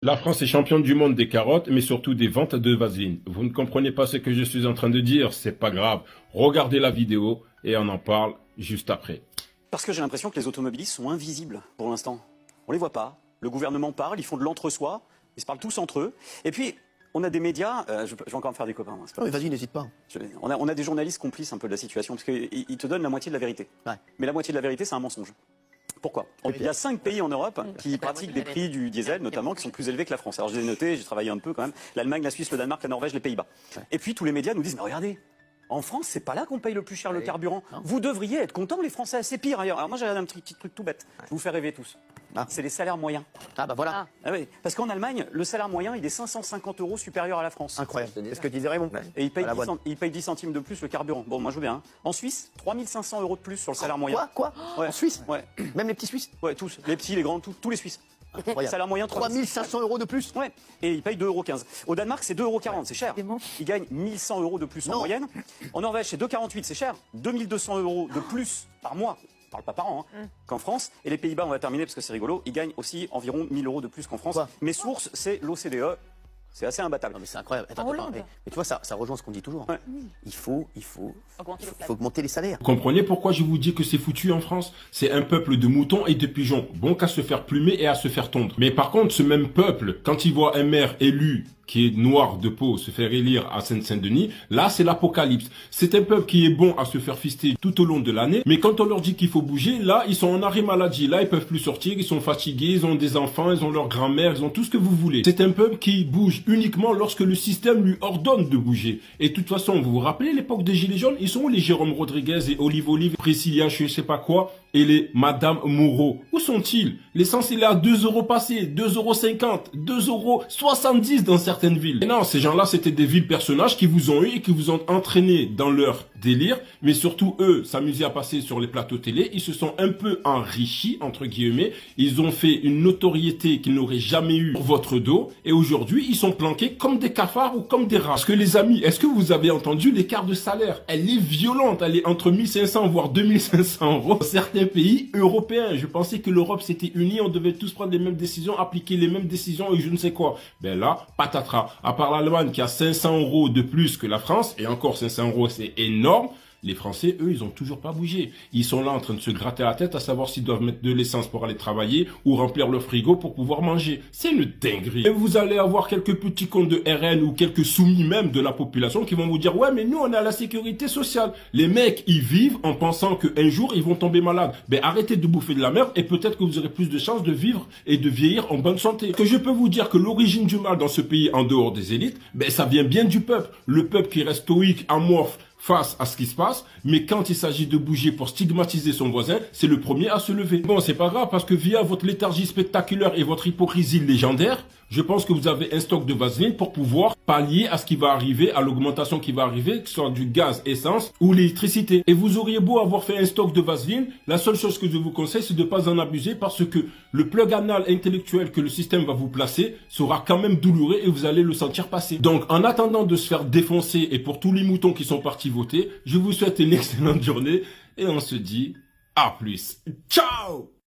La France est championne du monde des carottes, mais surtout des ventes de vaseline. Vous ne comprenez pas ce que je suis en train de dire, c'est pas grave. Regardez la vidéo et on en parle juste après. Parce que j'ai l'impression que les automobilistes sont invisibles pour l'instant. On les voit pas. Le gouvernement parle, ils font de l'entre-soi, ils se parlent tous entre eux. Et puis, on a des médias, je vais encore me faire des copains. Moi, Non, mais vas-y, n'hésite pas. on a des journalistes complices un peu de la situation, parce qu'ils te donnent la moitié de la vérité. Ouais. Mais la moitié de la vérité, c'est un mensonge. Pourquoi? Il y a 5 pays en Europe qui pratiquent des prix du diesel, notamment, qui sont plus élevés que la France. Alors je les ai notés, j'ai travaillé un peu quand même. L'Allemagne, la Suisse, le Danemark, la Norvège, les Pays-Bas. Ouais. Et puis tous les médias nous disent, mais regardez, en France, c'est pas là qu'on paye le plus cher le carburant. Non. Vous devriez être contents, les Français, c'est pire ailleurs. Alors moi j'ai un petit truc tout bête, je vous fais rêver tous. Ah. C'est les salaires moyens. Ah bah voilà. Ah oui, parce qu'en Allemagne, le salaire moyen, il est 550 € supérieur à la France. Incroyable. C'est ce que disait Raymond. Et il paye, À la 10 bonne. il paye 10 centimes de plus le carburant. Bon, moi je veux bien. Hein. En Suisse, 3500 € de plus sur le salaire moyen. Quoi Ouais. En Suisse Ouais, Même les petits Suisses ouais, tous. Les petits, les grands, tous les Suisses. Incroyable. Salaire moyen, 3500 € de plus. Ouais, et il paye 2,15 €. Au Danemark, c'est 2,40 €, c'est cher. Il gagne 1100 € de plus en Non. moyenne. En Norvège, c'est 2,48 €, c'est cher. 2200 € de plus par mois. On parle pas par an, hein, qu'en France. Et les Pays-Bas, on va terminer parce que c'est rigolo, ils gagnent aussi environ 1000 € de plus qu'en France. Quoi Mes sources, c'est l'OCDE. C'est assez imbattable. Non mais c'est incroyable. Attends, Hollande. mais tu vois, ça rejoint ce qu'on dit toujours. Ouais. Il faut augmenter les salaires. Vous comprenez pourquoi je vous dis que c'est foutu en France? C'est un peuple de moutons et de pigeons, bon qu'à se faire plumer et à se faire tondre. Mais par contre, ce même peuple, quand il voit un maire élu qui est noir de peau se faire élire à Seine-Saint-Denis, là c'est l'apocalypse. C'est un peuple qui est bon à se faire fister tout au long de l'année, mais quand on leur dit qu'il faut bouger, là ils sont en arrêt maladie, là ils peuvent plus sortir, ils sont fatigués, ils ont des enfants, ils ont leur grand-mère, ils ont tout ce que vous voulez. C'est un peuple qui bouge uniquement lorsque le système lui ordonne de bouger. Et de toute façon, vous vous rappelez l'époque des Gilets jaunes? Ils sont où les Jérôme Rodriguez et Olive Olive, Priscilla, je sais pas quoi, et les Madame Moreau? Où sont-ils? L'essence il est à 2 € passé, 2,50 €, 2,70 € dans certaines villes. Et non, ces gens-là, c'était des vils personnages qui vous ont eu et qui vous ont entraîné dans leur délire, mais surtout eux s'amusaient à passer sur les plateaux télé, ils se sont un peu enrichis, entre guillemets, ils ont fait une notoriété qu'ils n'auraient jamais eu sur votre dos, et aujourd'hui, ils sont planqués comme des cafards ou comme des rats. Parce que les amis, est-ce que vous avez entendu l'écart de salaire? Elle est violente, elle est entre 1500 voire 2500 € dans certains pays européens. Je pensais que l'Europe s'était unie, on devait tous prendre les mêmes décisions, appliquer les mêmes décisions et je ne sais quoi. Ben là, patatras. À part l'Allemagne qui a 500 € de plus que la France, et encore 500 € c'est énorme, les Français, eux, ils ont toujours pas bougé. Ils sont là en train de se gratter la tête à savoir s'ils doivent mettre de l'essence pour aller travailler ou remplir leur frigo pour pouvoir manger. C'est une dinguerie. Et vous allez avoir quelques petits comptes de RN ou quelques soumis même de la population qui vont vous dire « Ouais, mais nous, on a la sécurité sociale. » Les mecs, ils vivent en pensant qu'un jour, ils vont tomber malades. Ben, arrêtez de bouffer de la merde et peut-être que vous aurez plus de chances de vivre et de vieillir en bonne santé. Que je peux vous dire que l'origine du mal dans ce pays, en dehors des élites, ben, ça vient bien du peuple. Le peuple qui reste stoïque, amorphe, face à ce qui se passe, mais quand il s'agit de bouger pour stigmatiser son voisin, c'est le premier à se lever. Bon, c'est pas grave, parce que via votre léthargie spectaculaire et votre hypocrisie légendaire, je pense que vous avez un stock de vaseline pour pouvoir pallier à ce qui va arriver, à l'augmentation qui va arriver, que ce soit du gaz, essence ou l'électricité. Et vous auriez beau avoir fait un stock de vaseline, la seule chose que je vous conseille, c'est de ne pas en abuser parce que le plug anal intellectuel que le système va vous placer sera quand même douloureux et vous allez le sentir passer. Donc, en attendant de se faire défoncer et pour tous les moutons qui sont partis voter, je vous souhaite une excellente journée et on se dit à plus. Ciao!